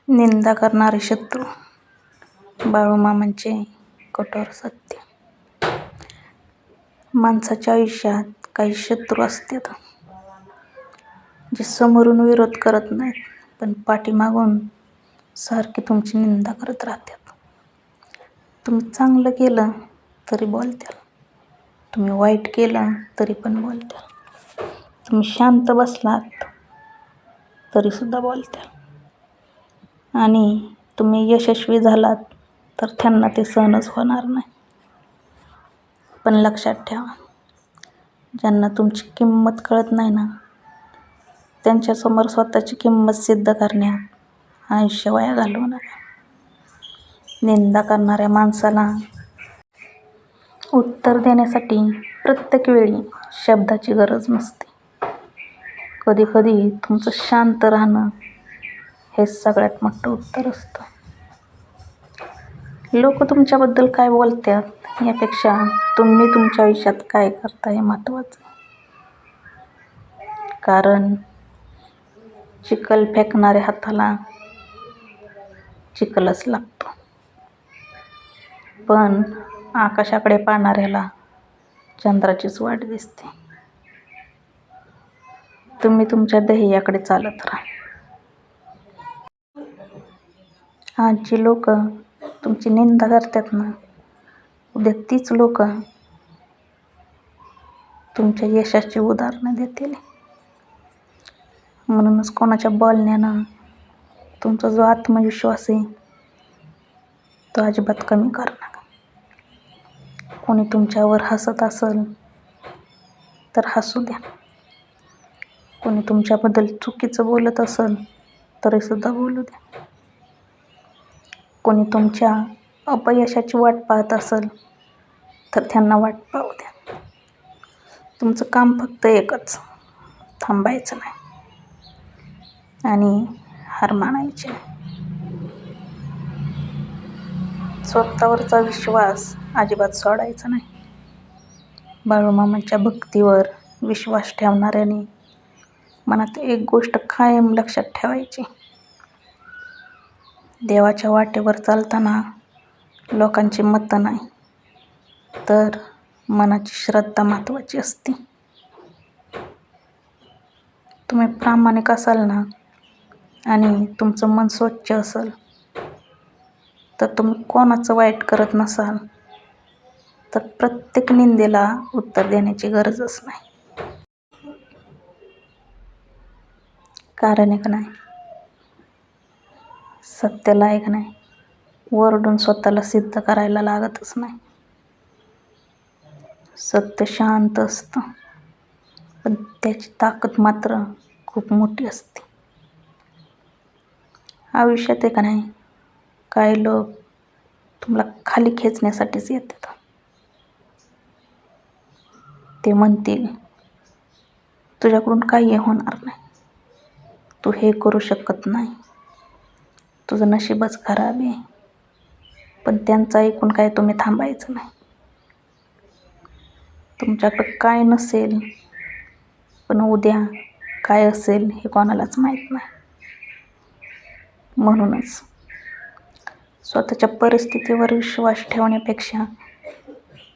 निंदा करणारे शत्रू. बाळूमामांचे कठोर सत्य. माणसाच्या आयुष्यात काही शत्रू असतात, जे समोरून विरोध करत नाहीत, पण पाठीमागून सारखी तुमची निंदा करत राहतात. तुम्ही चांगलं केलं तरी बोलत्याल, तुम्ही वाईट केलं तरी पण बोलत्याल, तुम्ही शांत बसलात तरीसुद्धा बोलत्याल, आणि तुम्ही यशस्वी झालात तर त्यांना ते सहनच होणार नाही. पण लक्षात ठेवा, ज्यांना तुमची किंमत कळत नाही ना, त्यांच्यासमोर स्वतःची किंमत सिद्ध करण्यात आयुष्य वाया घालवू नका. निंदा करणाऱ्या माणसाला उत्तर देण्यासाठी प्रत्येक वेळी शब्दाची गरज नसते. कधी कधी तुमचं शांत राहणं हे सगळ्यात मोठं उत्तर असतं. लोक तुमच्याबद्दल काय बोलतात यापेक्षा तुम्ही तुमच्या आयुष्यात काय करता हे महत्त्वाचं. कारण चिखल फेकणाऱ्या हाताला चिखलच लागतो, पण आकाशाकडे पाहणाऱ्याला चंद्राचीच वाट दिसते. तुम्ही तुमच्या ध्येयाकडे चालत राहा. आज जी लोक तुमची निंदा करतात ना, उद्या तीच लोक तुमच्या यशाची उदाहरणं देतील. म्हणूनच कोणाच्या बोलण्यानं तुमचा जो आत्मविश्वास आहे तो अजिबात कमी करू नका. कोणी तुमच्यावर हसत असेल तर हसू द्या, कोणी तुमच्याबद्दल चुकीचं बोलत असेल तरीसुद्धा बोलू द्या, कोणी तुमच्या अपयशाची वाट पाहत असेल तर त्यांना वाट पाहू द्या. तुमचं काम फक्त एकच, थांबायचं नाही आणि हार मानायची नाही. स्वतःवरचा विश्वास अजिबात सोडायचा नाही. बाळूमामांच्या भक्तीवर विश्वास ठेवणाऱ्याने मनात एक गोष्ट कायम लक्षात ठेवायची: देवाच्या वाटेवर चालताना लोकांची मतं नाही, तर मनाची श्रद्धा महत्त्वाची असते. तुम्ही प्रामाणिक असाल ना, आणि तुमचं मन स्वच्छ असेल, तर तुम्ही कोणाचं वाईट करत नसाल, तर प्रत्येक निंदेला उत्तर देण्याची गरजच नाही. कारण आहे का नाही, सत्याला आहे का नाही, ओरडून स्वतःला सिद्ध करायला लागतच नाही. सत्य शांत असतं, पण त्याची ताकद मात्र खूप मोठी असते. आयुष्यात आहे का नाही, काही लोक तुम्हाला खाली खेचण्यासाठीच येतात. ते म्हणतील तुझ्याकडून काही होणार नाही, तू हे करू शकत नाही, तुझं नशीबच खराब आहे. पण त्यांचं ऐकून काय तुम्ही थांबायचं नाही. तुमच्याकडं काय नसेल, पण उद्या काय असेल हे कोणालाच माहीत नाही. म्हणूनच स्वतःच्या परिस्थितीवर विश्वास ठेवण्यापेक्षा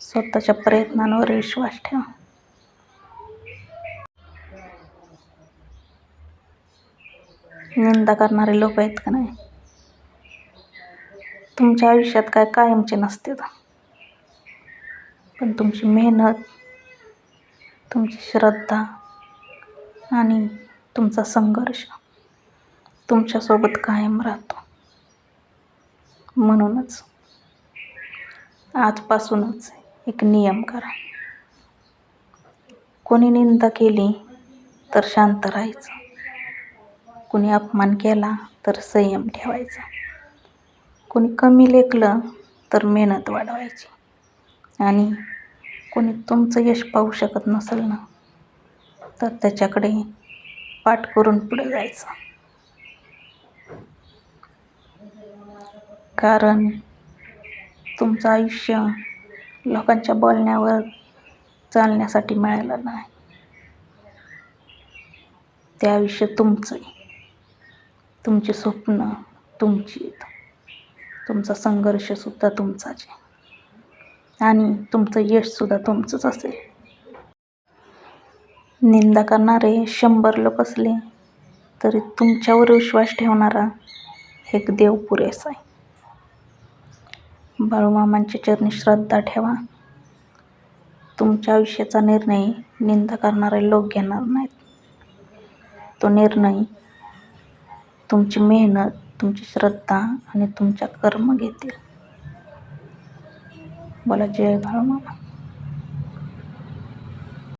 स्वतःच्या प्रयत्नांवर विश्वास ठेवा. निंदा करणारे लोक आहेत का नाही, तुमच्या आयुष्यात काय कायमचे नसते, पण तुमची मेहनत, तुमची श्रद्धा आणि तुमचा संघर्ष तुमच्यासोबत कायम राहतो. म्हणूनच आजपासूनच एक नियम करा: कोणी निंदा केली तर शांत राहायचं, कोणी अपमान केला तर संयम ठेवायचा, कोणी कमी लेखलं तर मेहनत वाढवायची, आणि कोणी तुमचं यश पाहू शकत नसेल ना, तर त्याच्याकडे पाठ करून पुढे जायचं. कारण तुमचं आयुष्य लोकांच्या बोलण्यावर चालण्यासाठी मिळालं नाही. ते आयुष्य तुमचं आहे, तुमची स्वप्न, तुमची आहेत. तुमचा संघर्षसुद्धा तुमचाच आहे आणि तुमचं यशसुद्धा तुमचंच असेल. निंदा करणारे 100 लोक असले तरी तुमच्यावर विश्वास ठेवणारा एक देव पुरेसा आहे. बाळूमामांच्या चरणी श्रद्धा ठेवा. तुमच्या आयुष्याचा निर्णय निंदा करणारे लोक घेणार नाहीत. तो निर्णय तुमची मेहनत, तुमची श्रद्धा आणि तुमच्या कर्म घेतील. बोला जय बाळूमामा.